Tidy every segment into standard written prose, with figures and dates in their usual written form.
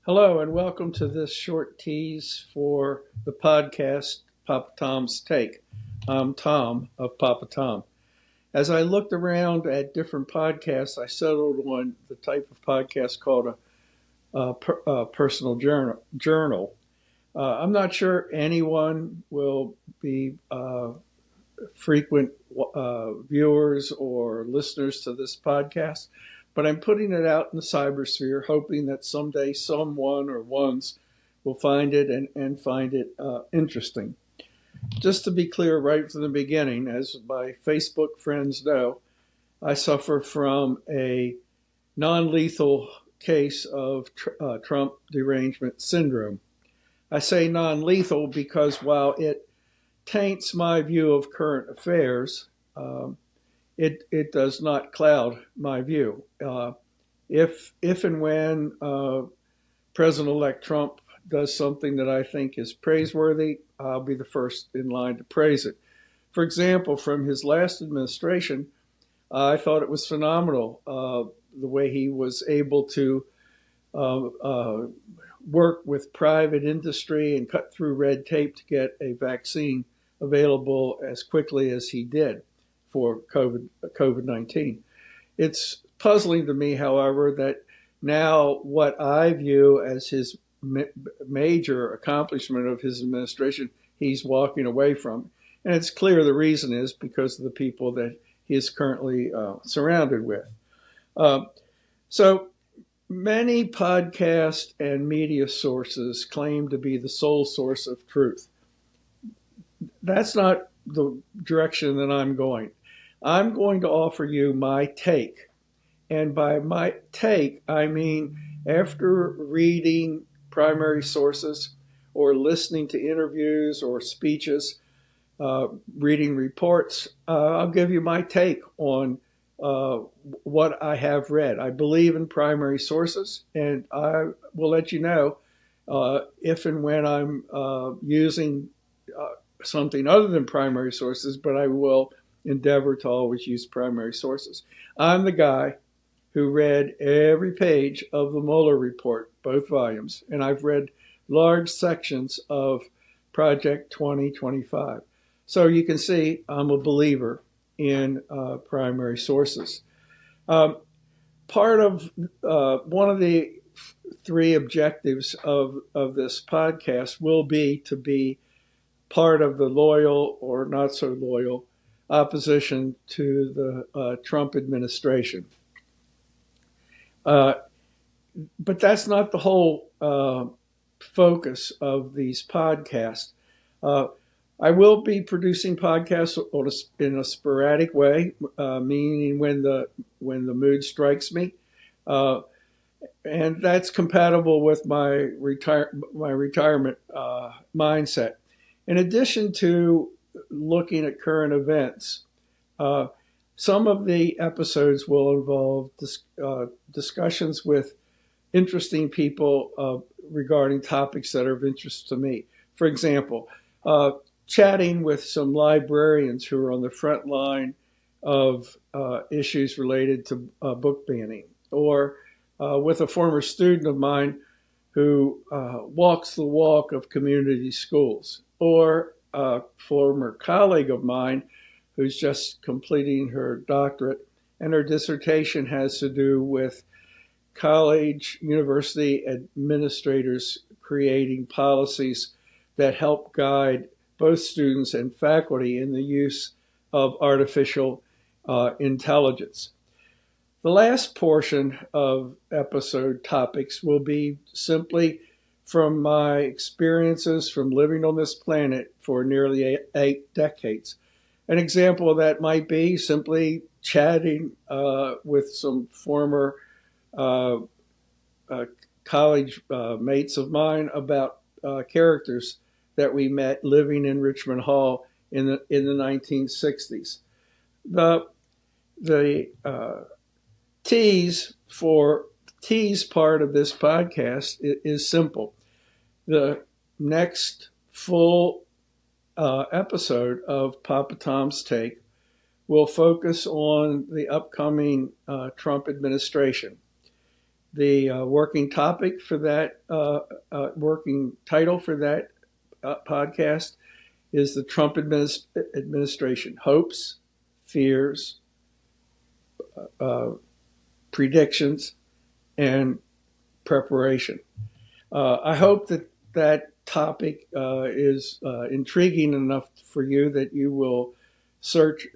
Hello, and welcome to this short tease for the podcast Papa Tom's Take. I'm Tom of Papa Tom. As I looked around at different podcasts, I settled on the type of podcast called a personal journal. I'm not sure anyone will be frequent viewers or listeners to this podcast, but I'm putting it out in the cybersphere, hoping that someday someone or ones will find it and find it interesting. Just to be clear right from the beginning, as my Facebook friends know, I suffer from a non-lethal case of Trump derangement syndrome. I say non-lethal because while it taints my view of current affairs, it does not cloud my view. If and when President-elect Trump does something that I think is praiseworthy, I'll be the first in line to praise it. For example, from his last administration, I thought it was phenomenal the way he was able to work with private industry and cut through red tape to get a vaccine available as quickly as he did for COVID-19. It's puzzling to me, however, that now what I view as his major accomplishment of his administration, he's walking away from. And it's clear the reason is because of the people that he is currently surrounded with. So many podcast and media sources claim to be the sole source of truth. That's not the direction that I'm going. I'm going to offer you my take. And by my take, I mean after reading primary sources or listening to interviews or speeches, reading reports, I'll give you my take on what I have read. I believe in primary sources, and I will let you know if and when I'm using something other than primary sources, but I will endeavor to always use primary sources. I'm the guy who read every page of the Mueller report, both volumes, and I've read large sections of Project 2025. So you can see I'm a believer in primary sources. Part of one of the three objectives of this podcast will be to be part of the loyal or not so loyal opposition to the Trump administration. But that's not the whole focus of these podcasts. I will be producing podcasts in a sporadic way, meaning when the mood strikes me, and that's compatible with my retirement mindset. In addition to looking at current events, some of the episodes will involve discussions with interesting people regarding topics that are of interest to me. For example, chatting with some librarians who are on the front line of issues related to book banning, or with a former student of mine who walks the walk of community schools, or a former colleague of mine who's just completing her doctorate, and her dissertation has to do with college, university administrators creating policies that help guide both students and faculty in the use of artificial intelligence. The last portion of episode topics will be simply from my experiences from living on this planet for nearly 8 decades. An example of that might be simply chatting with some former college mates of mine about characters that we met living in Richmond Hall in the 1960s. The tease part of this podcast is simple. The next full episode of Papa Tom's Take will focus on the upcoming Trump administration. The working topic for that, working title for that podcast is the Trump administration hopes, fears, predictions, and preparation. I hope that that topic is intriguing enough for you that you will search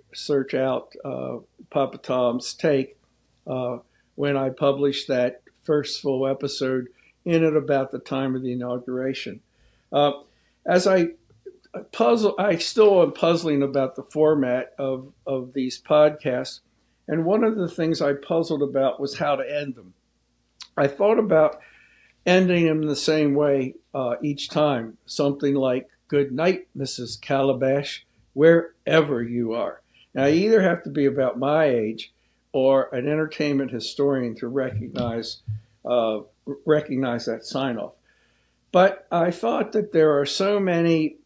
out Papa Tom's take when I publish that first full episode in at about the time of the inauguration. As I still am puzzling about the format of these podcasts, and one of the things I puzzled about was how to end them. I thought about ending them the same way each time, something like, "Good night, Mrs. Calabash, wherever you are." Now, I either have to be about my age or an entertainment historian to recognize that sign-off. But I thought that there are so many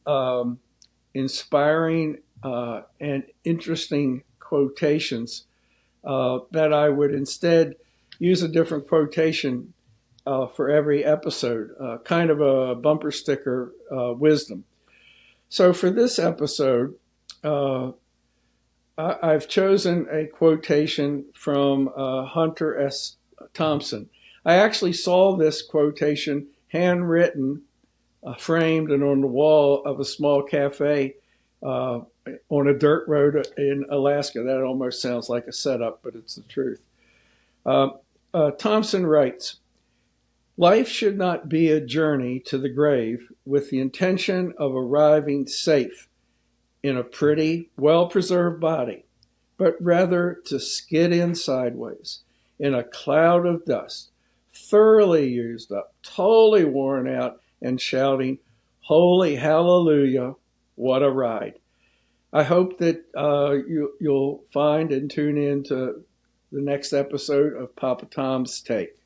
inspiring and interesting quotations that I would instead use a different quotation for every episode, kind of a bumper sticker wisdom. So for this episode, I've chosen a quotation from Hunter S. Thompson. I actually saw this quotation handwritten, framed, and on the wall of a small cafe on a dirt road in Alaska. That almost sounds like a setup, but it's the truth. Thompson writes, "Life should not be a journey to the grave with the intention of arriving safe in a pretty, well-preserved body, but rather to skid in sideways in a cloud of dust, thoroughly used up, totally worn out, and shouting, 'Holy hallelujah, what a ride.'" I hope that you'll find and tune in to the next episode of Papa Tom's Take.